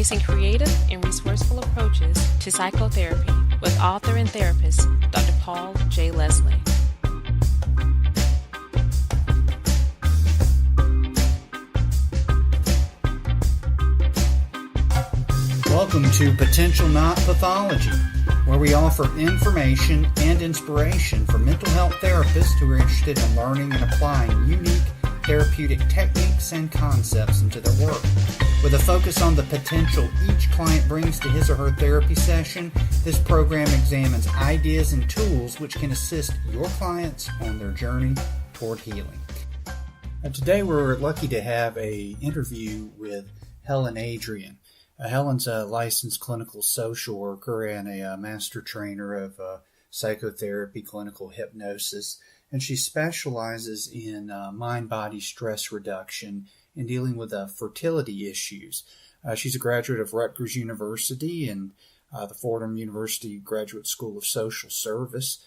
showcasing creative and resourceful approaches to psychotherapy with author and therapist Dr. Paul J. Leslie. Welcome to Potential Not Pathology, where we offer information and inspiration for mental health therapists who are interested in learning and applying unique therapeutic techniques and concepts into their work. With a focus on the potential each client brings to his or her therapy session, this program examines ideas and tools which can assist your clients on their journey toward healing. Today we're lucky to have an interview with Helen Adrienne. Helen's a licensed clinical social worker and a master trainer of psychotherapy, clinical hypnosis, and she specializes in mind-body stress reduction and dealing with fertility issues. She's a graduate of Rutgers University and the Fordham University Graduate School of Social Service.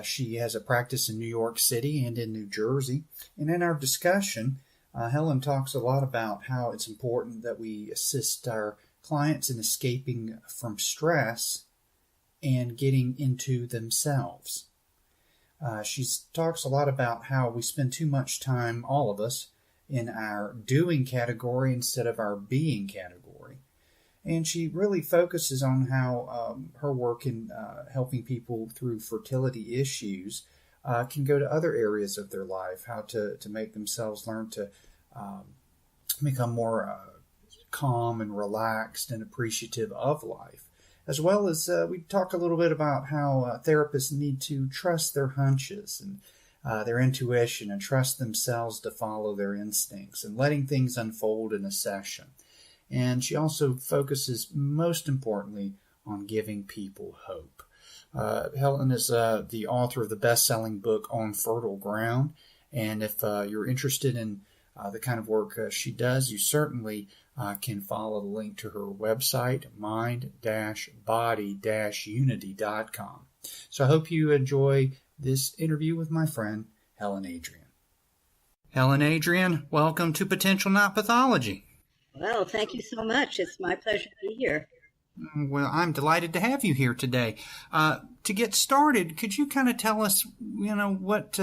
She has a practice in New York City and in New Jersey. And in our discussion, Helen talks a lot about how it's important that we assist our clients in escaping from stress and getting into themselves. She talks a lot about how we spend too much time, all of us, in our doing category instead of our being category. And she really focuses on how her work in helping people through fertility issues can go to other areas of their life, how to make themselves learn to become more calm and relaxed and appreciative of life. As well as we talk a little bit about how therapists need to trust their hunches and their intuition and trust themselves to follow their instincts and letting things unfold in a session. And she also focuses most importantly on giving people hope. Helen is the author of the best-selling book On Fertile Ground, and if you're interested in the kind of work she does, you certainly can follow the link to her website, mind-body-unity.com. So I hope you enjoy this interview with my friend, Helen Adrienne. Helen Adrienne, welcome to Potential Not Pathology. Well, thank you so much. It's my pleasure to be here. Well, I'm delighted to have you here today. To get started, could you kind of tell us, what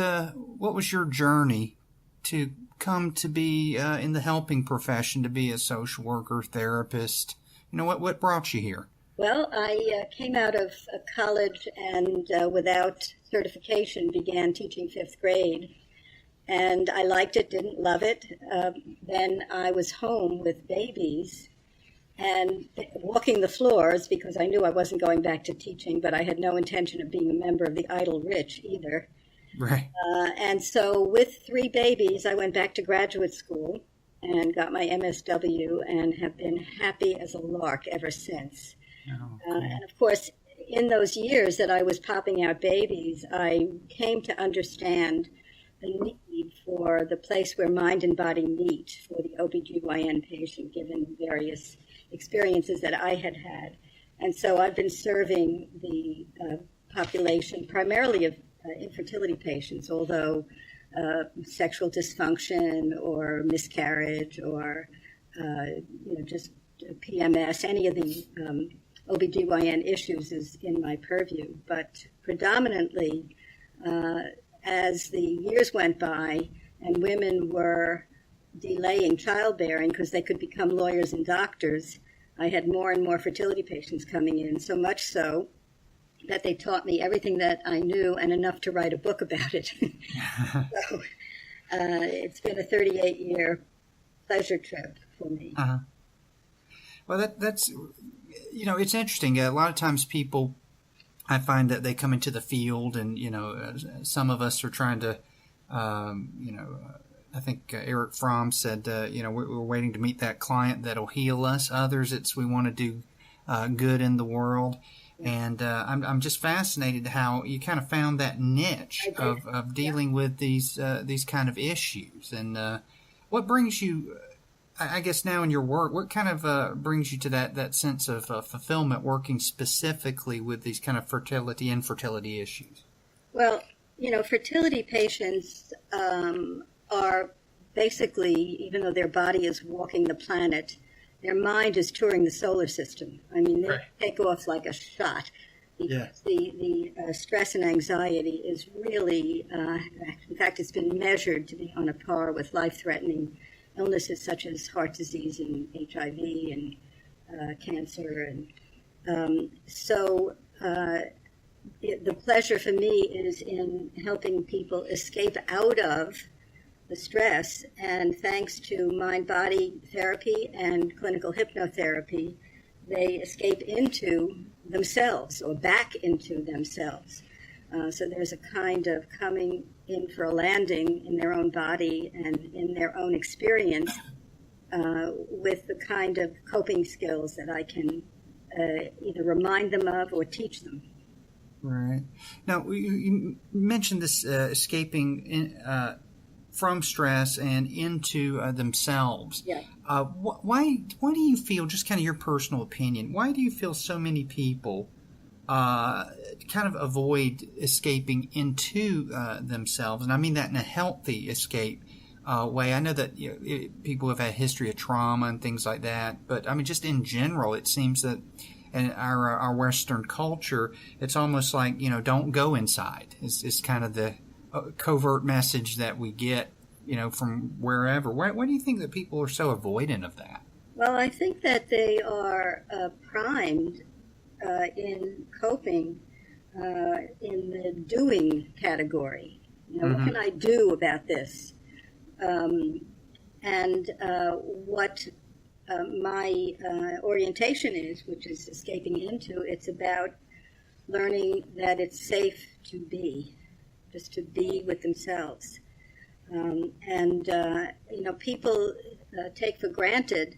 was your journey to come to be in the helping profession, to be a social worker, therapist? What brought you here? Well, I came out of college and without certification began teaching fifth grade. And I liked it, didn't love it. Then I was home with babies and walking the floors because I knew I wasn't going back to teaching, but I had no intention of being a member of the idle rich either. Right. And so with three babies, I went back to graduate school and got my MSW and have been happy as a lark ever since. Oh, cool. And of course, in those years that I was popping out babies, I came to understand the need for the place where mind and body meet for the OBGYN patient, given various experiences that I had had. And so I've been serving the population primarily of infertility patients, although sexual dysfunction or miscarriage or just PMS, any of the OBGYN issues is in my purview. But predominantly, as the years went by and women were delaying childbearing because they could become lawyers and doctors, I had more and more fertility patients coming in, so much so that they taught me everything that I knew and enough to write a book about it. So it's been a 38-year pleasure trip for me. Uh-huh. Well, that's it's interesting. A lot of times people, I find that they come into the field and, some of us are trying to, I think Eric Fromm said, we're waiting to meet that client that'll heal us. Others, we want to do good in the world. And I'm just fascinated how you kind of found that niche of dealing with these kind of issues. And what brings you, I guess now in your work, what kind of brings you to that sense of fulfillment working specifically with these kind of fertility, infertility issues? Well, fertility patients are basically, even though their body is walking the planet, their mind is touring the solar system. I mean, they Right. take off like a shot. Yeah. The stress and anxiety is really, in fact, it's been measured to be on a par with life-threatening illnesses such as heart disease and HIV and cancer. And the pleasure for me is in helping people escape out of the stress. And thanks to mind-body therapy and clinical hypnotherapy, they escape into themselves or back into themselves. So there's a kind of coming in for a landing in their own body and in their own experience with the kind of coping skills that I can either remind them of or teach them. Right. Now, you mentioned this escaping from stress and into themselves. Yeah. Why do you feel, just kind of your personal opinion, why do you feel so many people kind of avoid escaping into themselves? And I mean that in a healthy escape way. I know that people have had a history of trauma and things like that, but I mean, just in general, it seems that in our Western culture, it's almost like, don't go inside. It's kind of the covert message that we get, from wherever. Why do you think that people are so avoidant of that? Well, I think that they are primed in coping in the doing category. What can I do about this? What my orientation is, which is escaping into, it's about learning that it's safe to be, just to be with themselves. People take for granted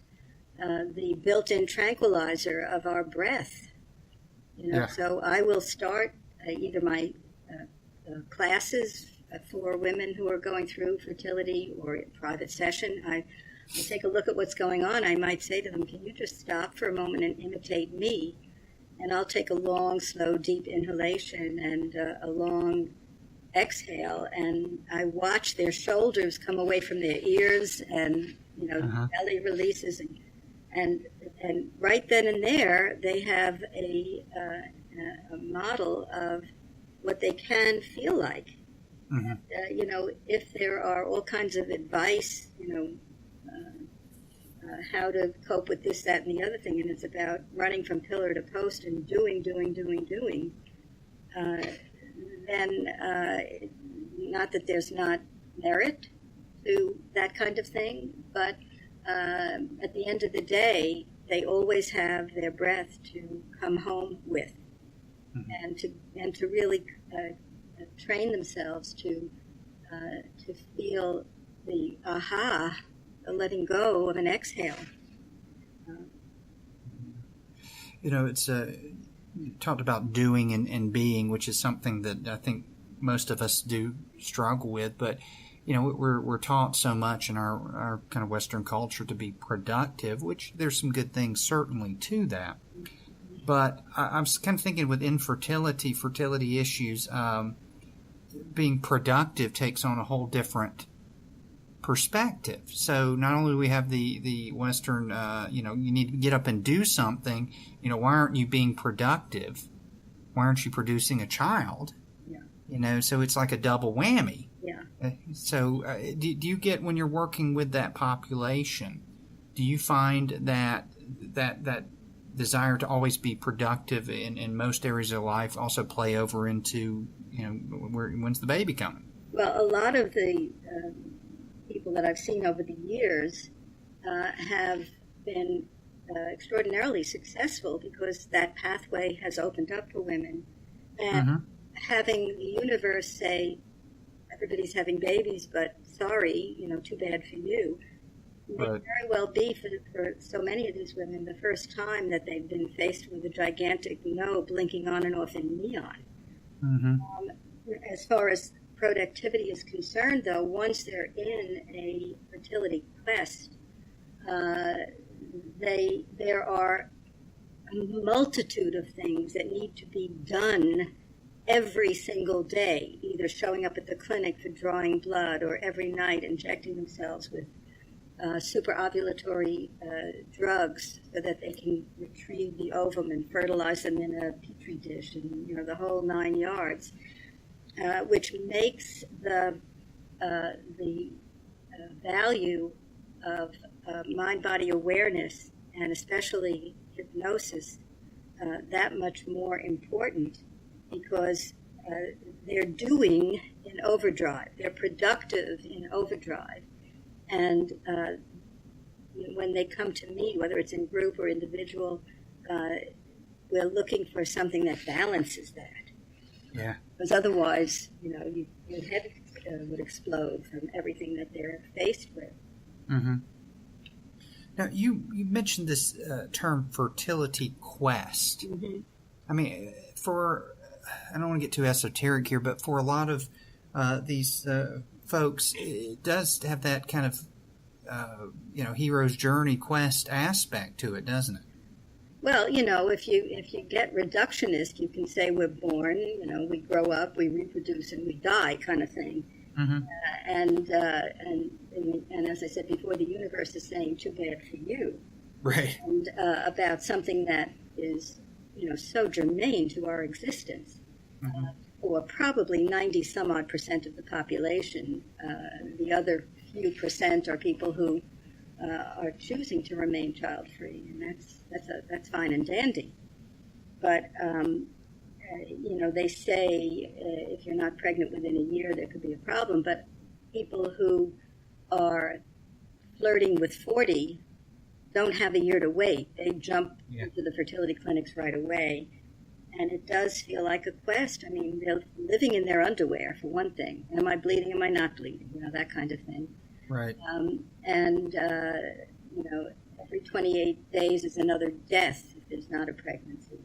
the built-in tranquilizer of our breath. So I will start either my classes for women who are going through fertility or a private session. I take a look at what's going on. I might say to them, can you just stop for a moment and imitate me? And I'll take a long, slow, deep inhalation and a long exhale, and I watch their shoulders come away from their ears and, belly releases. And right then and there, they have a model of what they can feel like. If there are all kinds of advice, how to cope with this, that, and the other thing, and it's about running from pillar to post and doing, then not that there's not merit to that kind of thing, but at the end of the day, they always have their breath to come home with, and to really train themselves to feel the aha, the letting go of an exhale. It's you talked about doing and being, which is something that I think most of us do struggle with, but we're taught so much in our kind of Western culture to be productive, which there's some good things certainly to that. But I'm kind of thinking with fertility issues, being productive takes on a whole different perspective. So not only do we have the Western, you need to get up and do something, why aren't you being productive? Why aren't you producing a child? Yeah. So it's like a double whammy. Yeah. So do you get, when you're working with that population, do you find that desire to always be productive in most areas of life also play over into, when's the baby coming? Well, a lot of the people that I've seen over the years have been extraordinarily successful because that pathway has opened up for women. And having the universe say, everybody's having babies, but sorry, too bad for you, may very well be for so many of these women the first time that they've been faced with a gigantic no blinking on and off in neon. As far as productivity is concerned, though, once they're in a fertility quest, there are a multitude of things that need to be done every single day, either showing up at the clinic for drawing blood or every night injecting themselves with superovulatory drugs so that they can retrieve the ovum and fertilize them in a petri dish, and the whole 9 yards, which makes the value of mind-body awareness, and especially hypnosis, that much more important, because they're doing in overdrive. They're productive in overdrive. And when they come to me, whether it's in group or individual, we're looking for something that balances that. Yeah. Because otherwise, your head would explode from everything that they're faced with. Mm-hmm. Now, you mentioned this term fertility quest. Mm-hmm. I mean, I don't want to get too esoteric here, but for a lot of these folks, it does have that kind of, hero's journey quest aspect to it, doesn't it? Well, if you get reductionist, you can say we're born, we grow up, we reproduce, and we die, kind of thing. Mm-hmm. And as I said before, the universe is saying too bad for you, right? And about something that is, so germane to our existence. Mm-hmm. For probably 90-some-odd% of the population, the other few percent are people who are choosing to remain child-free, and that's fine and dandy. But they say if you're not pregnant within a year, there could be a problem. But people who are flirting with 40 don't have a year to wait. They jump into the fertility clinics right away. And it does feel like a quest. I mean, they're living in their underwear, for one thing. Am I bleeding? Am I not bleeding? That kind of thing. Right. Every 28 days is another death if there's not a pregnancy.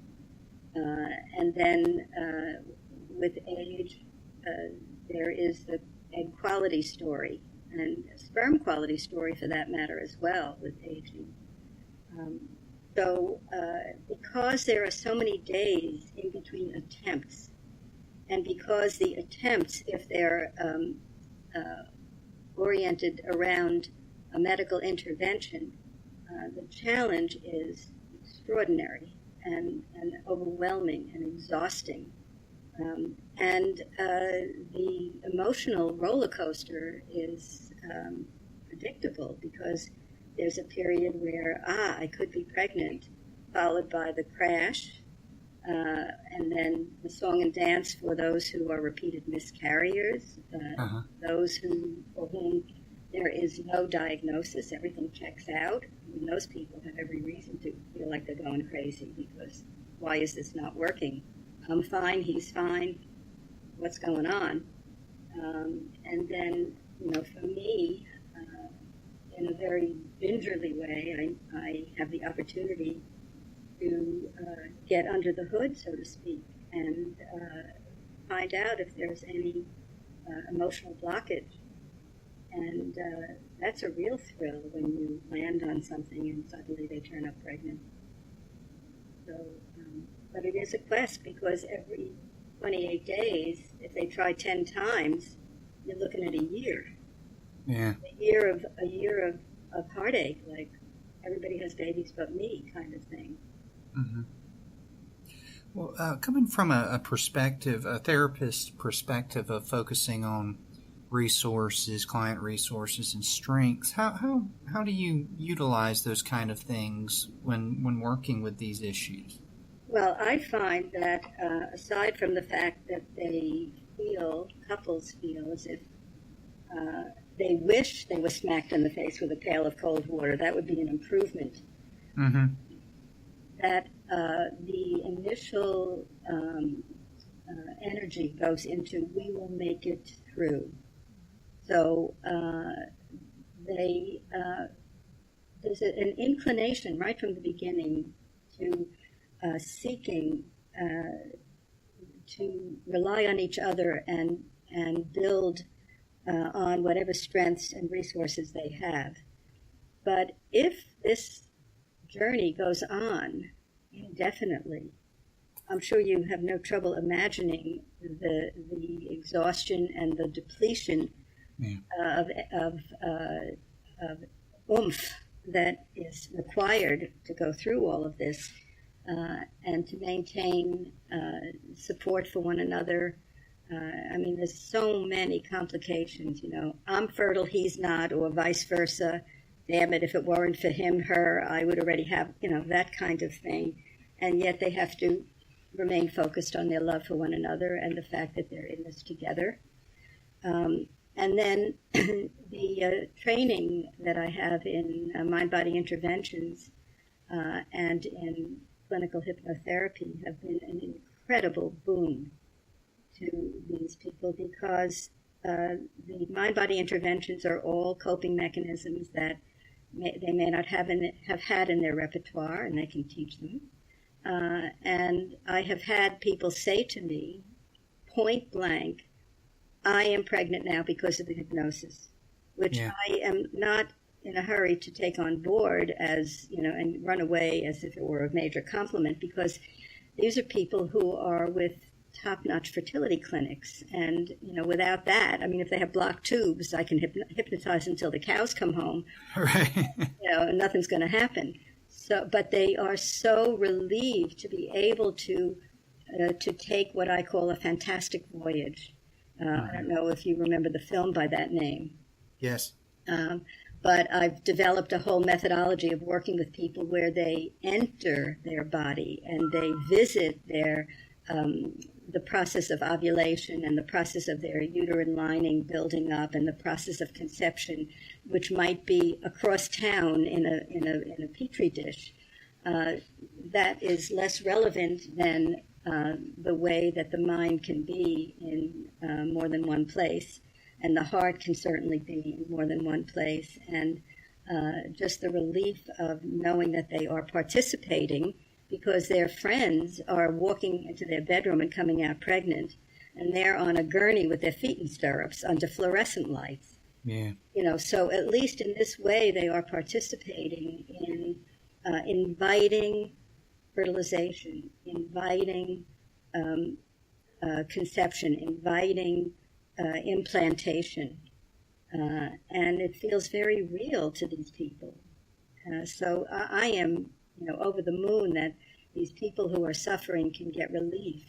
And then with age, there is the egg quality story, and a sperm quality story for that matter as well with aging. So because there are so many days in between attempts, and because the attempts, if they're oriented around a medical intervention, the challenge is extraordinary and overwhelming and exhausting. And the emotional roller coaster is predictable, because there's a period where, I could be pregnant, followed by the crash, and then the song and dance for those who are repeated miscarriers, those for whom there is no diagnosis, everything checks out. I mean, those people have every reason to feel like they're going crazy, because why is this not working? I'm fine, he's fine, what's going on? And then, for me, in a very gingerly way, I have the opportunity to get under the hood, so to speak, and find out if there's any emotional blockage. And that's a real thrill when you land on something and suddenly they turn up pregnant. So, but it is a quest, because every 28 days, if they try 10 times, you're looking at a year. Yeah. A year of heartache, like everybody has babies but me, kind of thing. Mm-hmm. Well, coming from a therapist perspective of focusing on resources, client resources, and strengths, how do you utilize those kind of things when working with these issues? Well, I find that aside from the fact that couples feel as if they wish they were smacked in the face with a pail of cold water, that would be an improvement. Mm-hmm. That the initial energy goes into, we will make it through. So there's an inclination right from the beginning to seeking to rely on each other and build on whatever strengths and resources they have. But if this journey goes on indefinitely, I'm sure you have no trouble imagining the exhaustion and the depletion of oomph that is required to go through all of this and to maintain support for one another. I mean, there's so many complications, I'm fertile, he's not, or vice versa. Damn it, if it weren't for him, her, I would already have, that kind of thing. And yet they have to remain focused on their love for one another and the fact that they're in this together. And then the training that I have in mind-body interventions and in clinical hypnotherapy have been an incredible boon to these people, because the mind-body interventions are all coping mechanisms that they may not have had in their repertoire, and they can teach them. And I have had people say to me, point blank, I am pregnant now because of the hypnosis, which I am not in a hurry to take on board as, and run away as if it were a major compliment, because these are people who are with top-notch fertility clinics. And, without that, I mean, if they have blocked tubes, I can hypnotize until the cows come home. Right. Nothing's going to happen. So, but they are so relieved to be able to take what I call a fantastic voyage. I don't know if you remember the film by that name. Yes. But I've developed a whole methodology of working with people where they enter their body and they visit their the process of ovulation and the process of their uterine lining building up and the process of conception, which might be across town in a petri dish. That is less relevant than the way that the mind can be in more than one place, and the heart can certainly be in more than one place, and just the relief of knowing that they are participating because their friends are walking into their bedroom and coming out pregnant, and they're on a gurney with their feet in stirrups under fluorescent lights. Yeah. So at least in this way they are participating in inviting fertilization, inviting conception, inviting implantation. And it feels very real to these people. So I am, over the moon that these people who are suffering can get relief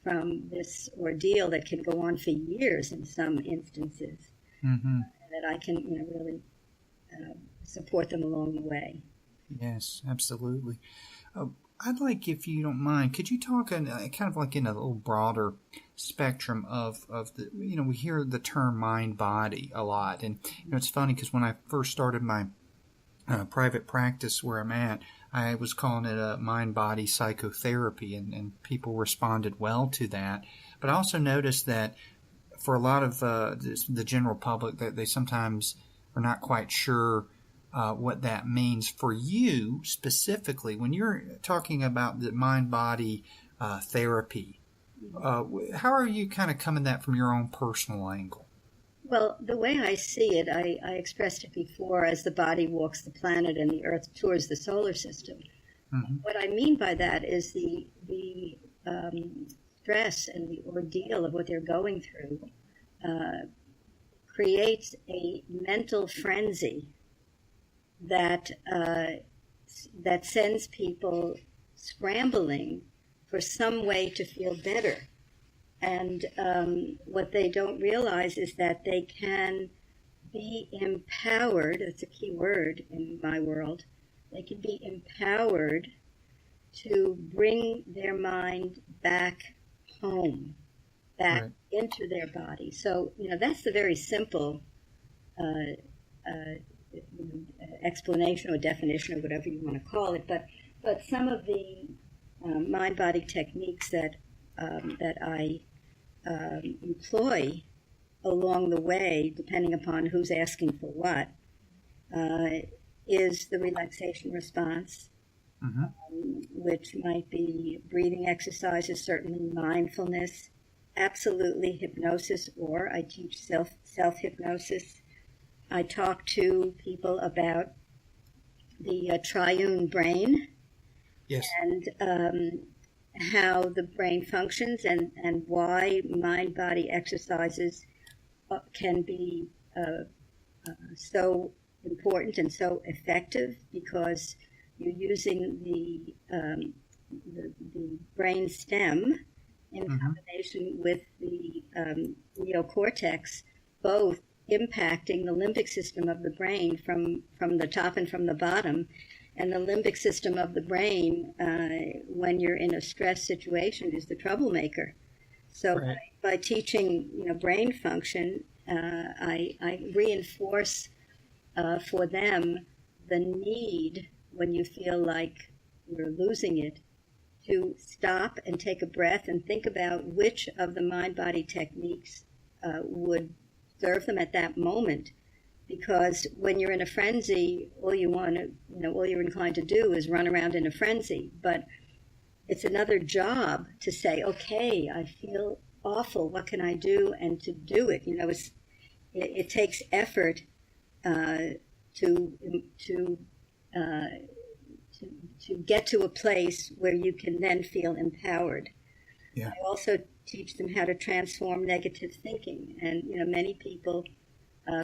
from this ordeal that can go on for years in some instances. Mm-hmm. That I can, really support them along the way. Yes, absolutely. I'd like, if you don't mind, could you talk kind of like in a little broader spectrum of the, we hear the term mind-body a lot. And, it's funny because when I first started my private practice where I'm at, I was calling it a mind-body psychotherapy, and people responded well to that. But I also noticed that for a lot of the general public, that they sometimes are not quite sure what that means for you specifically. When you're talking about the mind-body therapy, how are you kind of coming that from your own personal angle? Well, the way I see it, I expressed it before as the body walks the planet and the Earth tours the solar system. Mm-hmm. What I mean by that is the stress and the ordeal of what they're going through creates a mental frenzy that sends people scrambling for some way to feel better. And what they don't realize is that they can be empowered. That's a key word in my world. They can be empowered to bring their mind back home, back right into their body. So, that's the very simple explanation or definition or whatever you want to call it. But some of the mind-body techniques that I employ along the way, depending upon who's asking for what, is the relaxation response, mm-hmm. Which might be breathing exercises, certainly mindfulness, absolutely hypnosis, or I teach self-hypnosis. I talk to people about the triune brain. Yes. And how the brain functions and why mind-body exercises can be so important and so effective because you're using the brain stem in combination with the neocortex, both impacting the limbic system of the brain from the top and from the bottom. And the limbic system of the brain, when you're in a stress situation, is the troublemaker. So by teaching, brain function, I reinforce for them the need when you feel like you're losing it to stop and take a breath and think about which of the mind-body techniques would serve them at that moment. Because when you're in a frenzy, all you're inclined to do is run around in a frenzy. But it's another job to say, okay, I feel awful. What can I do? And to do it. It takes effort to get to a place where you can then feel empowered. Yeah. I also teach them how to transform negative thinking. And, many people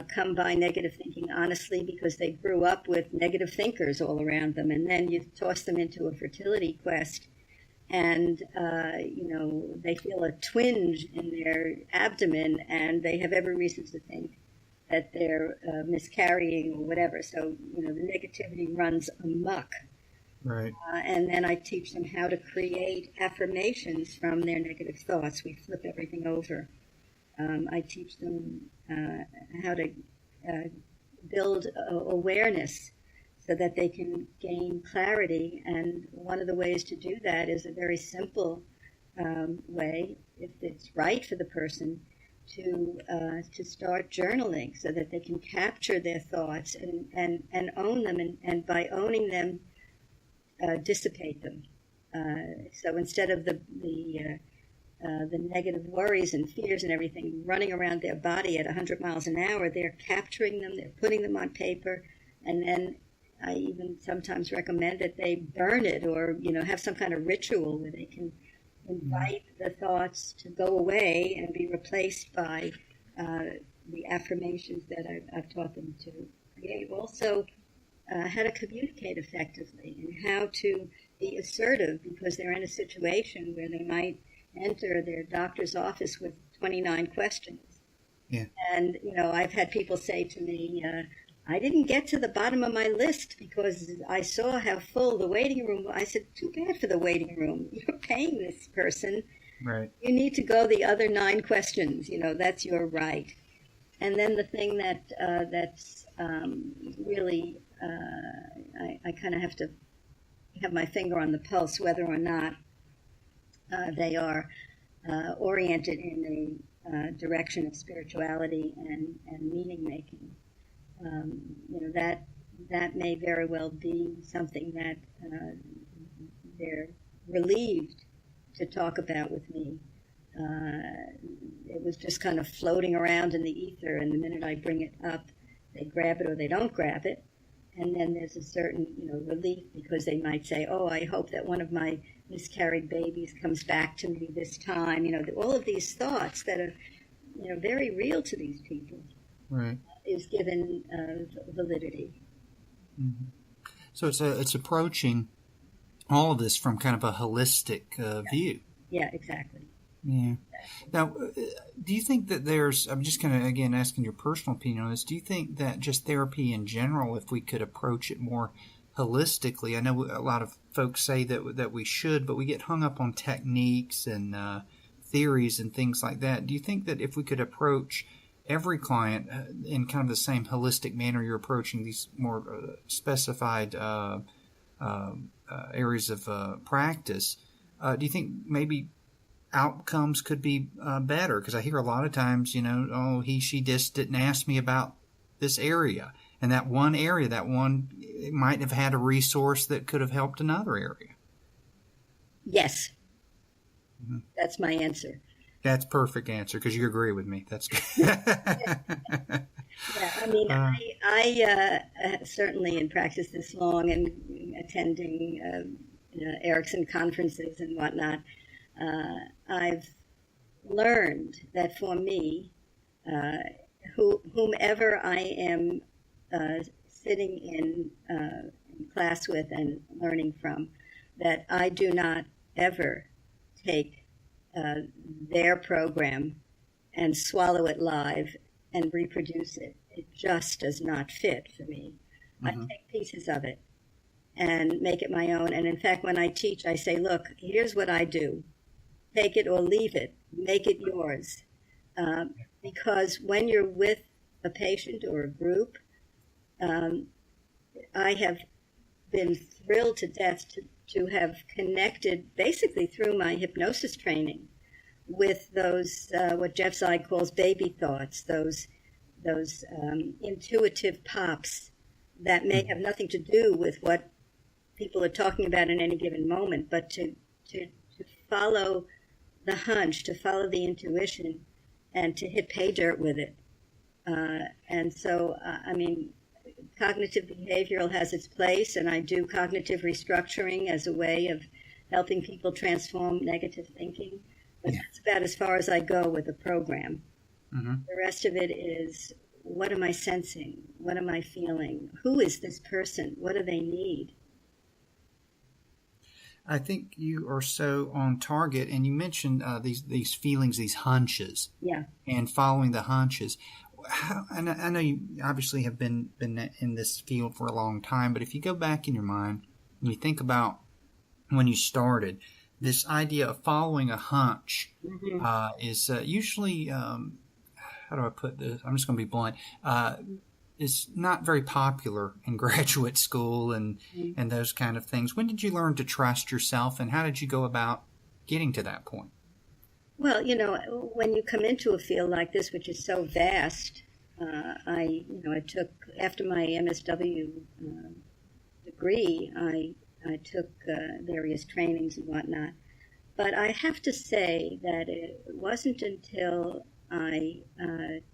come by negative thinking honestly because they grew up with negative thinkers all around them. And then you toss them into a fertility quest and, they feel a twinge in their abdomen and they have every reason to think that they're miscarrying or whatever. So, the negativity runs amok. Right. And then I teach them how to create affirmations from their negative thoughts. We flip everything over. I teach them how to build awareness so that they can gain clarity. And one of the ways to do that is a very simple way, if it's right for the person, to start journaling so that they can capture their thoughts and own them. And by owning them, dissipate them. So instead of the negative worries and fears and everything running around their body at 100 miles an hour, they're capturing them, they're putting them on paper, and then I even sometimes recommend that they burn it or, have some kind of ritual where they can invite the thoughts to go away and be replaced by the affirmations that I've taught them to create. Also, how to communicate effectively and how to be assertive because they're in a situation where they might enter their doctor's office with 29 questions. Yeah. And, I've had people say to me, I didn't get to the bottom of my list because I saw how full the waiting room was. I said, too bad for the waiting room. You're paying this person. Right. You need to go the other 9 questions. That's your right. And then the thing that's really, I kind of have to have my finger on the pulse whether or not they are oriented in a direction of spirituality and meaning making. That may very well be something that they're relieved to talk about with me. It was just kind of floating around in the ether, and the minute I bring it up, they grab it or they don't grab it. And then there's a certain, relief because they might say, oh, I hope that one of my miscarried babies comes back to me this time. All of these thoughts that are, very real to these people. Right. Is given validity. Mm-hmm. So it's approaching all of this from kind of a holistic view. Yeah, exactly. Yeah. Now, do you think that I'm just kind of, again, asking your personal opinion on this, do you think that just therapy in general, if we could approach it more holistically, I know a lot of folks say that we should, but we get hung up on techniques and theories and things like that. Do you think that if we could approach every client in kind of the same holistic manner you're approaching these more specified areas of practice, do you think maybe outcomes could be better? Because I hear a lot of times, she just didn't ask me about this area. And that one area, might have had a resource that could have helped another area. Yes. Mm-hmm. That's my answer. That's perfect answer because you agree with me. That's good. Yeah, I mean, I certainly in practice this long and attending Erickson conferences and whatnot, I've learned that for me, whomever I am sitting in class with and learning from, that I do not ever take their program and swallow it live and reproduce it. It just does not fit for me. I take pieces of it and make it my own. And in fact, when I teach, I say, look, here's what I do. Take it or leave it. Make it yours. Because when you're with a patient or a group, I have been thrilled to death to have connected, basically through my hypnosis training, with those, what Jeff Zeig calls baby thoughts, those intuitive pops that may have nothing to do with what people are talking about in any given moment, but to follow the hunch, to follow the intuition, and to hit pay dirt with it. And so, I mean, cognitive behavioral has its place, and I do cognitive restructuring as a way of helping people transform negative thinking. But that's about as far as I go with the program. The rest of it is, what am I sensing? What am I feeling? Who is this person? What do they need? I think you are so on target, and you mentioned these feelings, these hunches, and following the hunches. And I know you obviously have been in this field for a long time, but if you go back in your mind and you think about when you started, this idea of following a hunch is usually, how do I put this? I'm just going to be blunt. Is not very popular in graduate school and those kind of things. When did you learn to trust yourself, and how did you go about getting to that point? Well, you know, when you come into a field like this, which is so vast, I took, after my MSW degree, I took various trainings and whatnot. But I have to say that it wasn't until I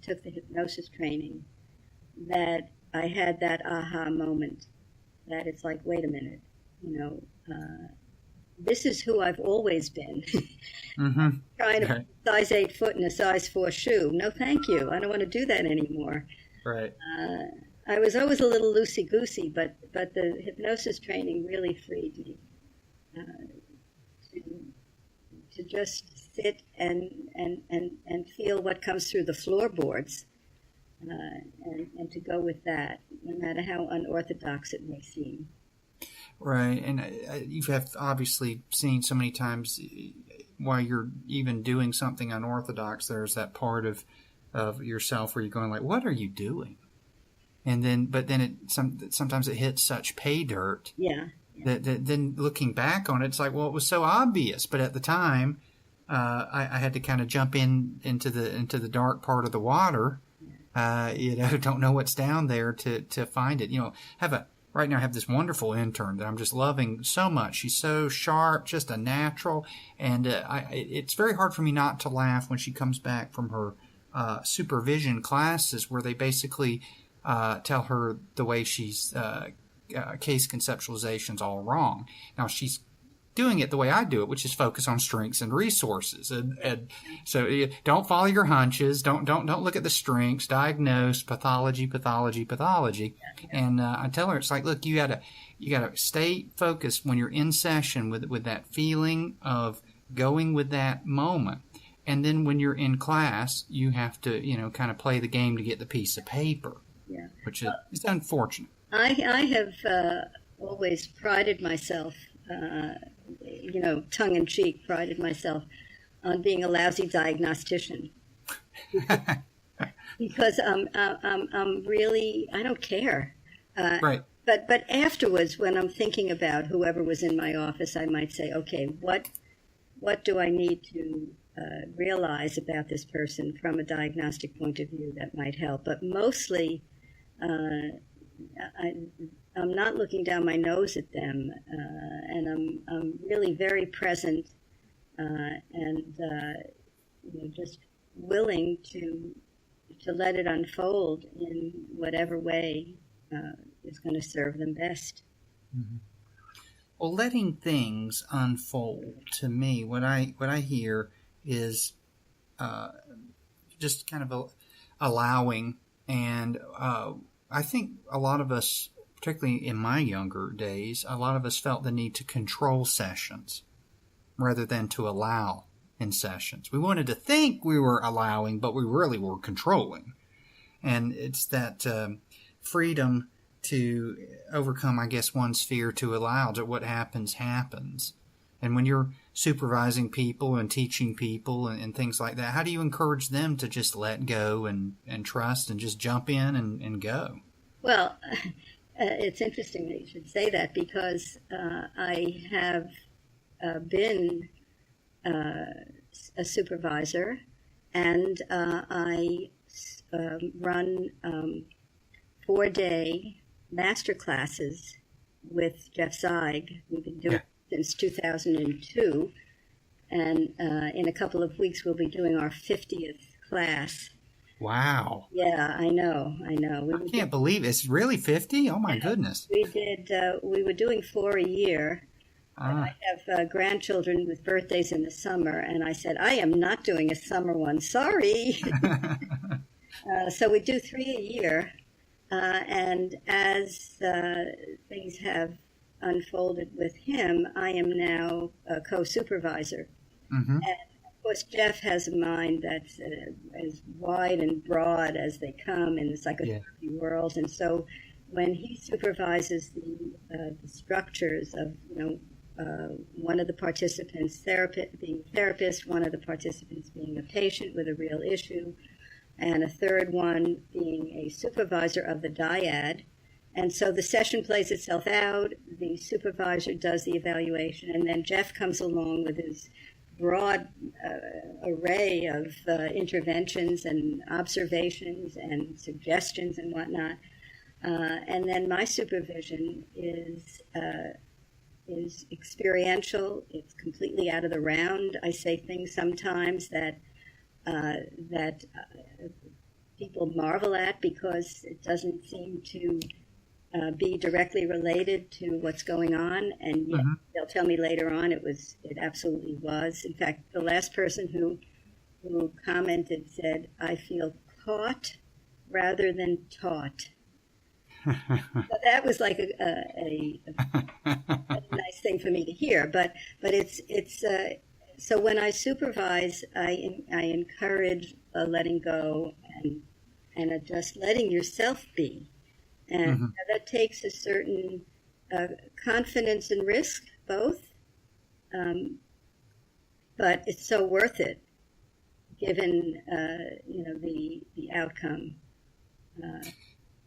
took the hypnosis training that I had that aha moment, that it's like, wait a minute, this is who I've always been. Trying to put a size 8 foot in a size 4 shoe. No, thank you. I don't want to do that anymore. Right. I was always a little loosey-goosey, but the hypnosis training really freed me to just sit and feel what comes through the floorboards. And to go with that, no matter how unorthodox it may seem. Right, and you have obviously seen so many times while you're even doing something unorthodox, there's that part of yourself where you're going like, what are you doing? And then, but then sometimes it hits such pay dirt. That then looking back on it, it's like, well, it was so obvious, but at the time, I had to kind of jump into the dark part of the water. Don't know what's down there to find it. Right now I have this wonderful intern that I'm just loving so much. She's so sharp, just a natural. And it's very hard for me not to laugh when she comes back from her supervision classes where they basically tell her the way she's case conceptualization's all wrong. Now she's doing it the way I do it, which is focus on strengths and resources. And so don't follow your hunches. Don't look at the strengths. Diagnose pathology. And I tell her, it's like, look, you gotta stay focused when you're in session with that feeling of going with that moment. And then when you're in class, you have to, kind of play the game to get the piece of paper. Which is unfortunate. I have always prided myself, tongue-in-cheek, prided myself on being a lousy diagnostician. Because I'm really, I don't care. Right. But afterwards, when I'm thinking about whoever was in my office, I might say, okay, what do I need to realize about this person from a diagnostic point of view that might help? But mostly, I'm not looking down my nose at them, and I'm really very present and just willing to let it unfold in whatever way is going to serve them best. Mm-hmm. Well, letting things unfold, to me, what I hear is just kind of allowing and I think a lot of us, particularly in my younger days, a lot of us felt the need to control sessions rather than to allow in sessions. We wanted to think we were allowing, but we really were controlling. And it's that freedom to overcome, I guess, one's fear to allow that what happens, happens. And when you're supervising people and teaching people and things like that, how do you encourage them to just let go and trust and just jump in and go? Well, it's interesting that you should say that, because I have been a supervisor, and I run 4-day master classes with Jeff Zeig. We've been doing it since 2002, and in a couple of weeks we'll be doing our 50th class. Wow. Yeah, I know. I can't believe it's really 50? Oh, my goodness. We were doing 4 a year. I have grandchildren with birthdays in the summer, and I said, I am not doing a summer one. Sorry. So we do 3 a year. And as things have unfolded with him, I am now a co-supervisor. Mm-hmm. And of course, Jeff has a mind that's as wide and broad as they come in the psychotherapy world. And so when he supervises the structures of, one of the participants being a therapist, one of the participants being a patient with a real issue, and a third one being a supervisor of the dyad. And so the session plays itself out, the supervisor does the evaluation, and then Jeff comes along with his broad array of interventions and observations and suggestions and whatnot. And then my supervision is experiential. It's completely out of the round. I say things sometimes that people marvel at, because it doesn't seem to be directly related to what's going on, and yet they'll tell me later on it absolutely was. In fact, the last person who commented said, "I feel caught rather than taught." So that was like a nice thing for me to hear. But it's so when I supervise, I encourage letting go and just letting yourself be. And that takes a certain confidence and risk, both. But it's so worth it, given the outcome.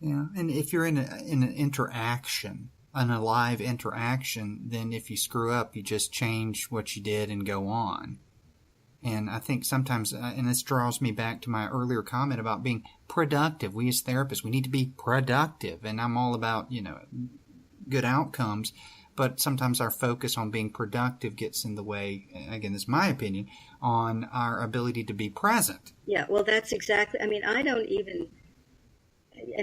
And if you're in an interaction, an alive interaction, then if you screw up, you just change what you did and go on. And I think sometimes, and this draws me back to my earlier comment about being productive. We as therapists, we need to be productive. And I'm all about, good outcomes. But sometimes our focus on being productive gets in the way, again, this is my opinion, on our ability to be present. Yeah, well, that's exactly, I don't even,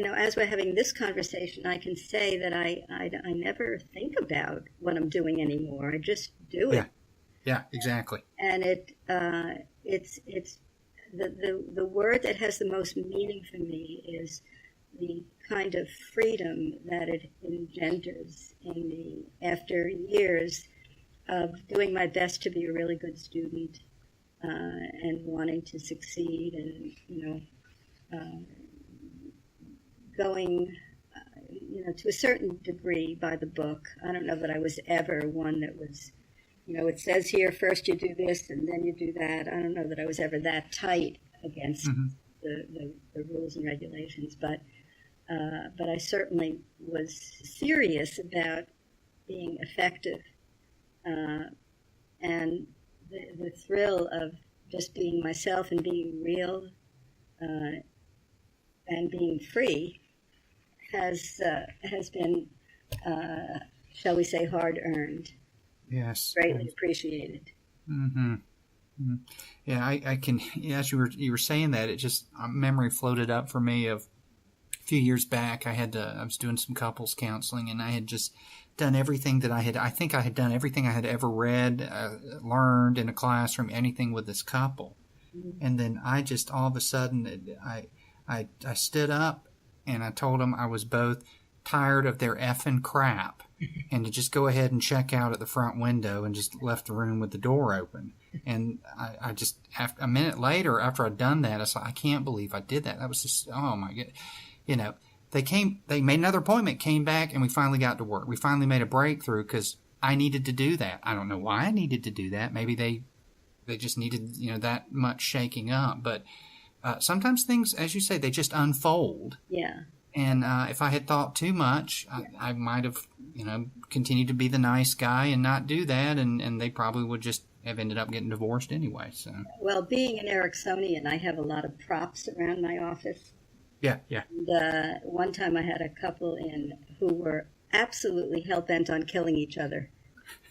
as we're having this conversation, I can say that I never think about what I'm doing anymore. I just do it. Yeah, exactly. And it's the word that has the most meaning for me is the kind of freedom that it engenders in me after years of doing my best to be a really good student and wanting to succeed, and going to a certain degree by the book. I don't know that I was ever one that was, it says here, first you do this and then you do that. I don't know that I was ever that tight against the rules and regulations, but I certainly was serious about being effective. And the thrill of just being myself and being real and being free has been, shall we say, hard-earned. Yes. Greatly appreciated. Mm-hmm. Mm-hmm. Yeah, I can, as you were saying that, it just, memory floated up for me of a few years back. I was doing some couples counseling, and I had just done everything that I think I had done everything I had ever read, learned in a classroom, anything with this couple. Mm-hmm. And then I just, all of a sudden, I stood up and I told them I was both tired of their effing crap and to just go ahead and check out at the front window, and just left the room with the door open. And I just, after, a minute later, after I'd done that, I said, I can't believe I did that. That was just, oh my God. You know, they made another appointment, came back, and we finally got to work. We finally made a breakthrough because I needed to do that. I don't know why I needed to do that. Maybe they just needed, you know, that much shaking up. But sometimes things, as you say, they just unfold. Yeah. And if I had thought too much, I might have, you know, continued to be the nice guy and not do that, and they probably would just have ended up getting divorced anyway. So. Well, being an Ericksonian, I have a lot of props around my office. Yeah. And, one time I had a couple in who were absolutely hell-bent on killing each other.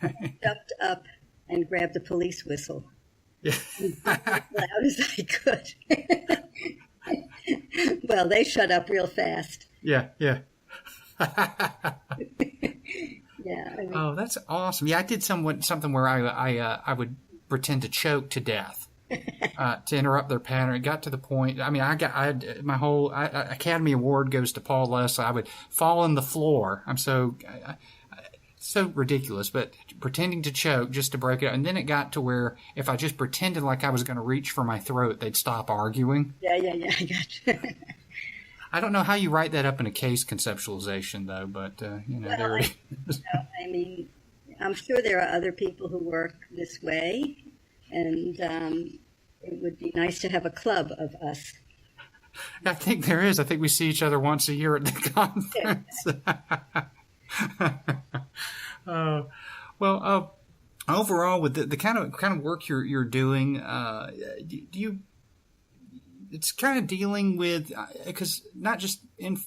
Jumped up and grabbed a police whistle. Yeah. As loud as I could. Well, they shut up real fast. Yeah. Yeah. I mean, Oh, that's awesome. Yeah, I did something where I would pretend to choke to death to interrupt their pattern. It got to the point. I mean, my whole Academy Award goes to Paul Leslie. I would fall on the floor. I'm so ridiculous, but pretending to choke just to break it up. And then it got to where if I just pretended like I was going to reach for my throat, they'd stop arguing. Yeah, I got you. I don't know how you write that up in a case conceptualization, though, but, you know, Well, there it is. I mean, I'm sure there are other people who work this way, and it would be nice to have a club of us. I think there is. I think we see each other once a year at the conference. Overall, with the kind of work you're doing, do you? It's kind of dealing with because not just in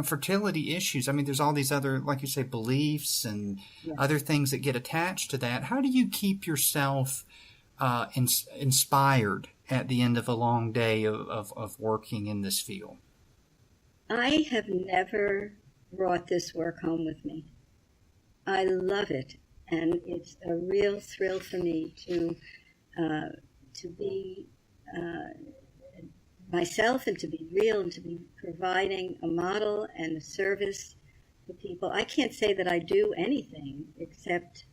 fertility issues. I mean, there's all these other, like you say, beliefs and other things that get attached to that. How do you keep yourself inspired at the end of a long day of working in this field? I have never brought this work home with me. I love it, and it's a real thrill for me to be myself and to be real and to be providing a model and a service to people. I can't say that I do anything except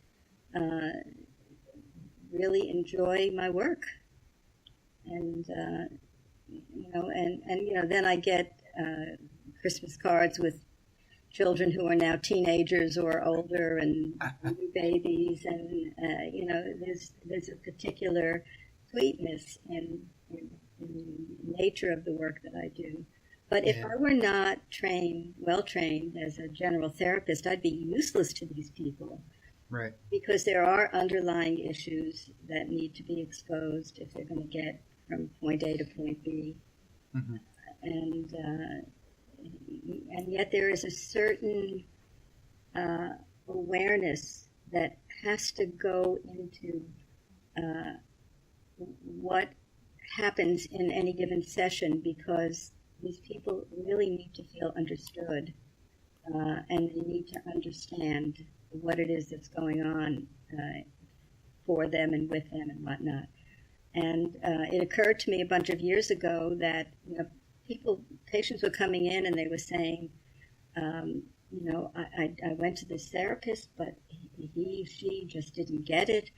really enjoy my work, and then I get Christmas cards with children who are now teenagers or older and new babies, and there's a particular sweetness in the nature of the work that I do. But if I were not well trained as a general therapist, I'd be useless to these people. Right. Because there are underlying issues that need to be exposed if they're going to get from point A to point B. Mm-hmm. And yet there is a certain awareness that has to go into what happens in any given session, because these people really need to feel understood, and they need to understand what it is that's going on for them and with them and whatnot. And it occurred to me a bunch of years ago that patients were coming in and they were saying, I went to this therapist, but she just didn't get it.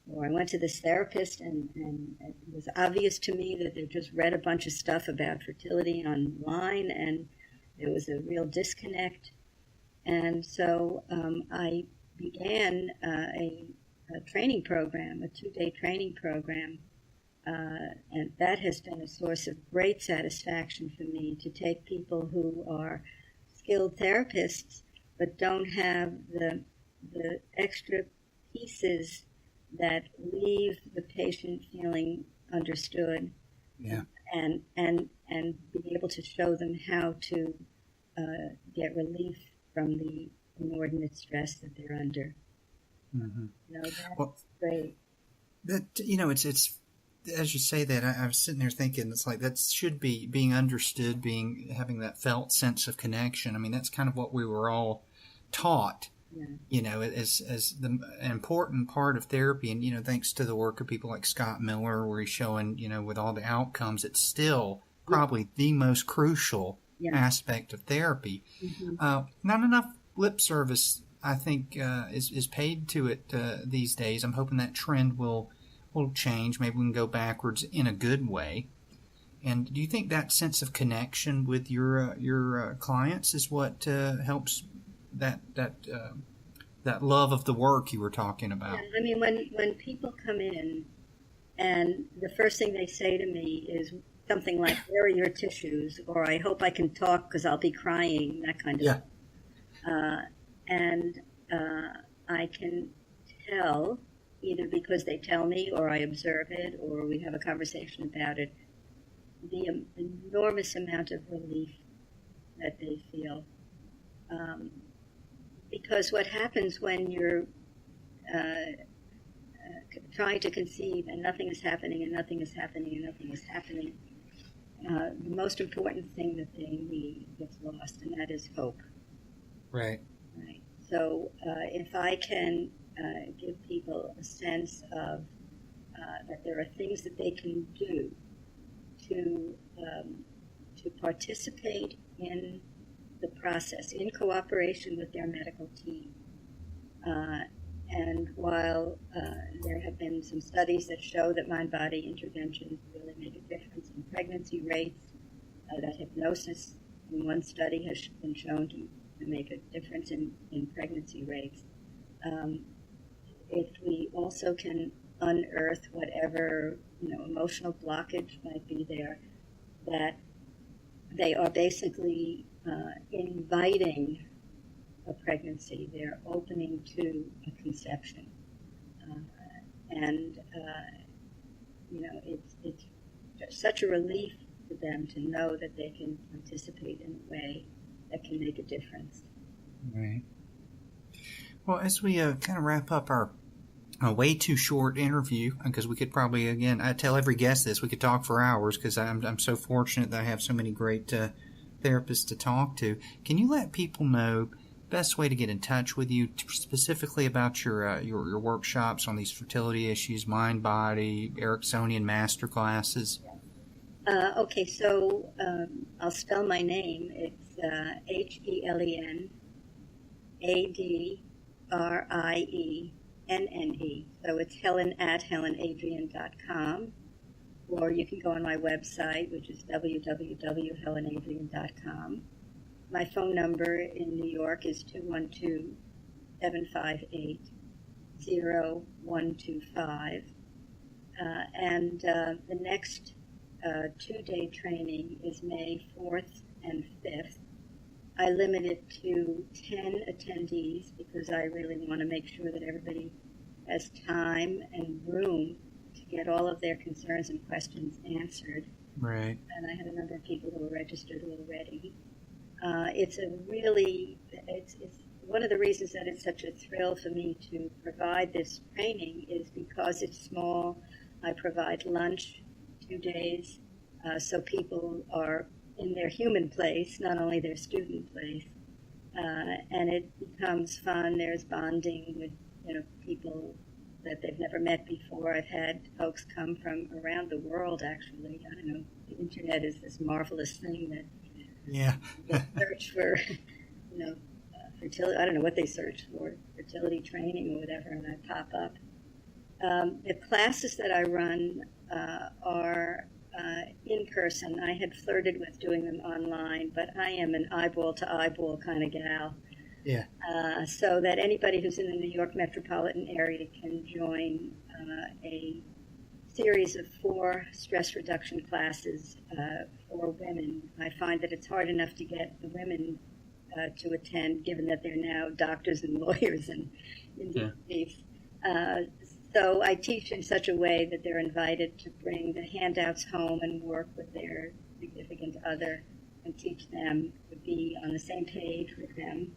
Or I went to this therapist and it was obvious to me that they just read a bunch of stuff about fertility online, and there was a real disconnect. And so I began a training program, a 2-day training program, and that has been a source of great satisfaction for me, to take people who are skilled therapists but don't have the extra pieces that leave the patient feeling understood, and be able to show them how to get relief from the inordinate stress that they're under. Mm-hmm. That's great. That it's as you say that, I was sitting there thinking, it's like that should be being understood, having that felt sense of connection. I mean, that's kind of what we were all taught. Yeah. As the important part of therapy, and thanks to the work of people like Scott Miller, where he's showing, with all the outcomes, it's still probably the most crucial aspect of therapy. Not enough lip service, I think, is paid to it these days. I'm hoping that trend will change. Maybe we can go backwards in a good way. And do you think that sense of connection with your clients is what helps that love of the work you were talking about? Yeah, I mean, when people come in and the first thing they say to me is something like, "Where are your tissues?" or "I hope I can talk because I'll be crying," that kind of thing. And I can tell, either because they tell me or I observe it or we have a conversation about it, the enormous amount of relief that they feel. Because what happens when you're trying to conceive and nothing is happening and nothing is happening and nothing is happening, the most important thing that they need gets lost, and that is hope. Right. So if I can give people a sense of that there are things that they can do to participate in the process in cooperation with their medical team. And while there have been some studies that show that mind-body interventions really make a difference in pregnancy rates, that hypnosis in one study has been shown to make a difference in pregnancy rates. If we also can unearth whatever emotional blockage might be there, that they are basically inviting a pregnancy, they're opening to a conception, and it's such a relief to them to know that they can participate in a way that can make a difference. Right. Well, as we kind of wrap up our way too short interview, because we could probably, again, I tell every guest this, we could talk for hours because I'm so fortunate that I have so many great therapists to talk to. Can you let people know best way to get in touch with you, specifically about your workshops on these fertility issues, mind body, Ericksonian master classes? Okay, so I'll spell my name. It's HelenAdrienne. So it's Helen at HelenAdrienne.com, or you can go on my website, which is www.helenadrienne.com. My phone number in New York is 212-758-0125. And the next 2-day training is May 4th and 5th. I limit it to 10 attendees because I really want to make sure that everybody has time and room to get all of their concerns and questions answered. Right. And I have a number of people who are registered already. It's one of the reasons that it's such a thrill for me to provide this training is because it's small. I provide lunch 2 days, so people are in their human place, not only their student place, and it becomes fun. There's bonding with people that they've never met before. I've had folks come from around the world, actually. I don't know, the internet is this marvelous thing that they search for, fertility. I don't know what they search for, fertility training or whatever, and I pop up. The classes that I run are in person. I had flirted with doing them online, but I am an eyeball to eyeball kind of gal. Yeah. So that anybody who's in the New York metropolitan area can join a series of 4 stress reduction classes for women. I find that it's hard enough to get the women to attend, given that they're now doctors and lawyers and MDs. So I teach in such a way that they're invited to bring the handouts home and work with their significant other and teach them to be on the same page with them.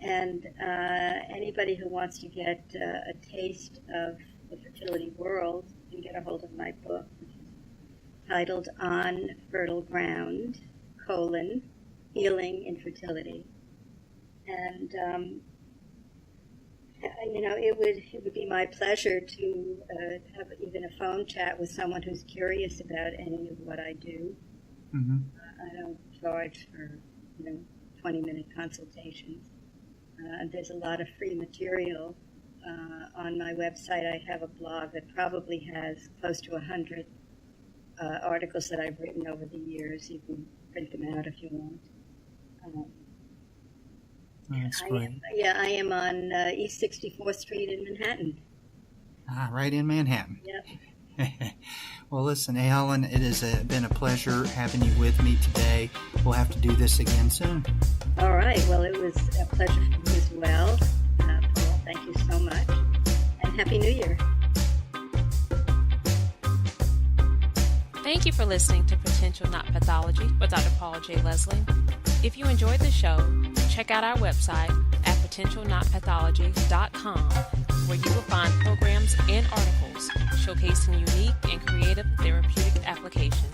And anybody who wants to get a taste of the fertility world can get a hold of my book, which is titled On Fertile Ground, Healing Infertility. And it would be my pleasure to have even a phone chat with someone who's curious about any of what I do. Mm-hmm. I don't charge for 20-minute consultations. There's a lot of free material on my website. I have a blog that probably has close to 100 articles that I've written over the years. You can print them out if you want. That's great. I am on East 64th Street in Manhattan. Right in Manhattan. Yep. Well, listen, Helen, it has been a pleasure having you with me today. We'll have to do this again soon. All right. Well, it was a pleasure for me as well. Paul, thank you so much. And Happy New Year. Thank you for listening to Potential Not Pathology with Dr. Paul J. Leslie. If you enjoyed the show, check out our website at potentialnotpathology.com, where you will find programs and articles showcasing unique and creative therapeutic applications.